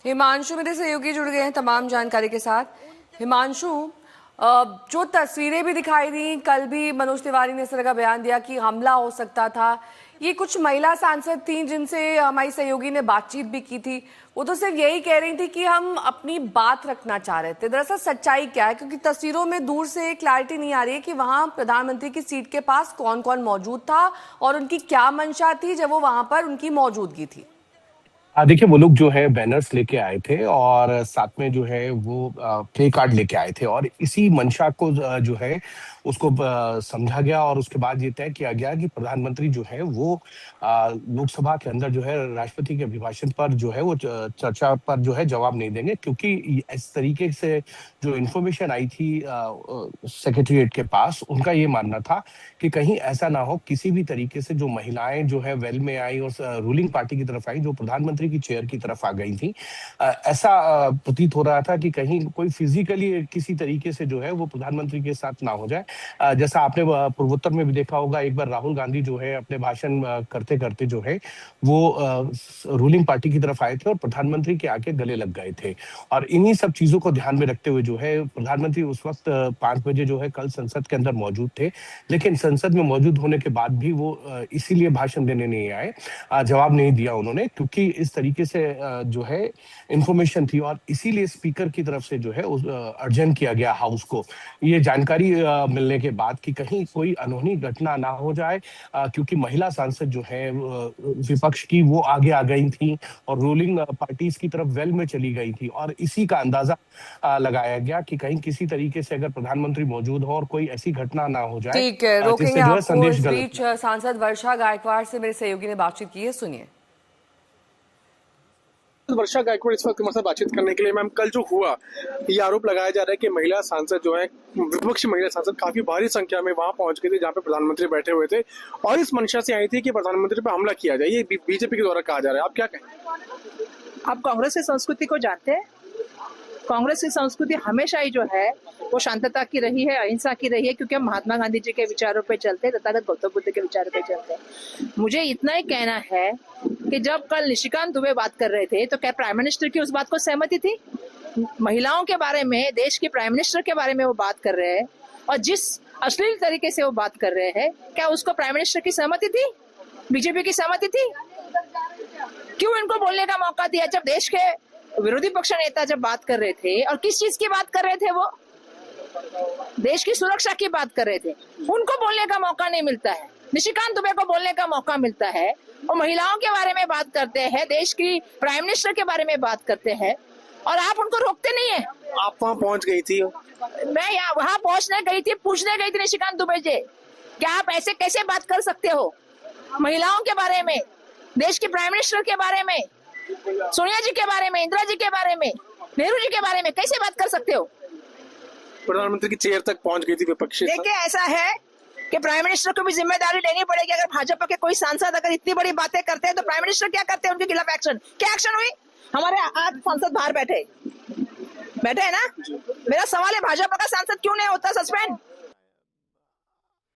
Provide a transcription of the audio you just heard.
हिमांशु मेरे सहयोगी जुड़ गए हैं तमाम जानकारी के साथ। हिमांशु, जो तस्वीरें भी दिखाई दी, कल भी मनोज तिवारी ने इस तरह का बयान दिया कि हमला हो सकता था। ये कुछ महिला सांसद थी जिनसे हमारी सहयोगी ने बातचीत भी की थी, वो तो सिर्फ यही कह रही थी कि हम अपनी बात रखना चाह रहे थे। दरअसल सच्चाई क्या है, क्योंकि तस्वीरों में दूर से क्लैरिटी नहीं आ रही है कि वहां प्रधानमंत्री की सीट के पास कौन कौन मौजूद था और उनकी क्या मंशा थी जब वो वहां पर उनकी मौजूदगी थी। देखिए, वो लोग जो है बैनर्स लेके आए थे और साथ में जो है वो प्ले कार्ड लेके आए थे और इसी मंशा को जो है उसको समझा गया और उसके बाद ये तय किया गया कि प्रधानमंत्री जो है वो लोकसभा के अंदर जो है राष्ट्रपति के अभिभाषण पर जो है वो चर्चा पर जो है जवाब नहीं देंगे, क्योंकि इस तरीके से जो इन्फॉर्मेशन आई थी सेक्रेटरीट के पास, उनका ये मानना था कि कहीं ऐसा ना हो किसी भी तरीके से जो महिलाएं जो है वेल में आई और रूलिंग पार्टी की तरफ आई, जो प्रधानमंत्री की चेयर की तरफ आ गई थी, ऐसा प्रतीत हो रहा था कि कहीं कोई फिजिकली किसी तरीके से जो है वो प्रधानमंत्री के साथ ना हो जाए। जैसा आपने पूर्वोत्तर में भी देखा होगा, एक बार राहुल गांधी जो है अपने भाषण करते करते जो है वो रूलिंग पार्टी की तरफ आए थे और प्रधानमंत्री के आके गले लग गए थे। और इन्हीं सब चीजों को ध्यान में रखते हुए जो है प्रधानमंत्री उस वक्त 5 बजे जो है कल संसद के अंदर मौजूद थे, लेकिन संसद में मौजूद होने के बाद भी वो इसीलिए भाषण देने नहीं आए, जवाब नहीं दिया उन्होंने, क्योंकि इस तरीके से जो है इंफॉर्मेशन थी और इसीलिए स्पीकर की तरफ से जो है अर्जेंट किया गया हाउस को ये जानकारी मिलने के बाद कि कहीं कोई अनहोनी घटना ना हो जाए, क्योंकि महिला सांसद जो है विपक्ष की वो आगे आ गई थी और रूलिंग पार्टीज की तरफ वेल में चली गई थी और इसी का अंदाजा लगाया गया कि कहीं किसी तरीके से अगर प्रधानमंत्री मौजूद हो और कोई ऐसी घटना ना हो जाए। ठीक है, रोकेंगे आपको। संदेश इस बीच सांसद वर्षा गायकवाड़ से मेरे सहयोगी ने बातचीत की है, सुनिए। वर्षा गायकवाड़ इस वक्त हमारे साथ बातचीत करने के लिए। मैम, कल जो हुआ ये आरोप लगाया जा रहा है कि महिला सांसद जो है, विपक्षी महिला सांसद काफी भारी संख्या में वहां पहुंच गए थे जहां पे प्रधानमंत्री बैठे हुए थे और इस मंशा से आई थी कि प्रधानमंत्री पर हमला किया जाए। ये बीजेपी के द्वारा कहा जा रहा है, आप क्या कहें? आप कांग्रेस की संस्कृति को जानते हैं? कांग्रेस की संस्कृति हमेशा ही जो है वो शांतता की रही है, अहिंसा की रही है, क्योंकि हम महात्मा गांधी जी के विचारों पे चलते हैं, तथागत गौतम बुद्ध के विचारों पे चलते हैं। मुझे इतना ही कहना है कि जब कल निशिकांत दुबे बात कर रहे थे तो क्या प्राइम मिनिस्टर की उस बात को सहमति थी? महिलाओं के बारे में, देश के प्राइम मिनिस्टर के बारे में वो बात कर रहे हैं और जिस अश्लील तरीके से वो बात कर रहे हैं, क्या उसको प्राइम मिनिस्टर की सहमति थी? बीजेपी की सहमति थी? क्यों इनको बोलने का मौका दिया जब देश के विरोधी पक्ष नेता जब बात कर रहे थे? और किस चीज की बात कर रहे थे? वो देश की सुरक्षा की बात कर रहे थे। उनको बोलने का मौका नहीं मिलता है, निशिकांत दुबे को बोलने का मौका मिलता है और महिलाओं के बारे में बात करते हैं, देश की प्राइम मिनिस्टर के बारे में बात करते हैं और आप उनको रोकते नहीं है। आप वहां पहुंच गई थी? मैं वहां पहुंचने गई थी, पूछने गई थी निशिकांत दुबे जी, क्या आप ऐसे कैसे बात कर सकते हो महिलाओं के बारे में, देश के प्राइम मिनिस्टर के बारे में, सोनिया जी के बारे में, इंदिरा जी के बारे में, नेहरू जी के बारे में कैसे बात कर सकते हो? प्रधानमंत्री की चेयर तक पहुंच गई थी विपक्षी। देखिए, ऐसा है कि प्राइम मिनिस्टर को भी जिम्मेदारी लेनी पड़ेगी। अगर भाजपा के कोई सांसद अगर इतनी बड़ी बातें करते हैं तो प्राइम मिनिस्टर क्या करते हैं? उनके खिलाफ एक्शन, क्या एक्शन हुई? हमारे 8 सांसद बाहर बैठे है ना। मेरा सवाल है, भाजपा का सांसद क्यों नहीं होता सस्पेंड?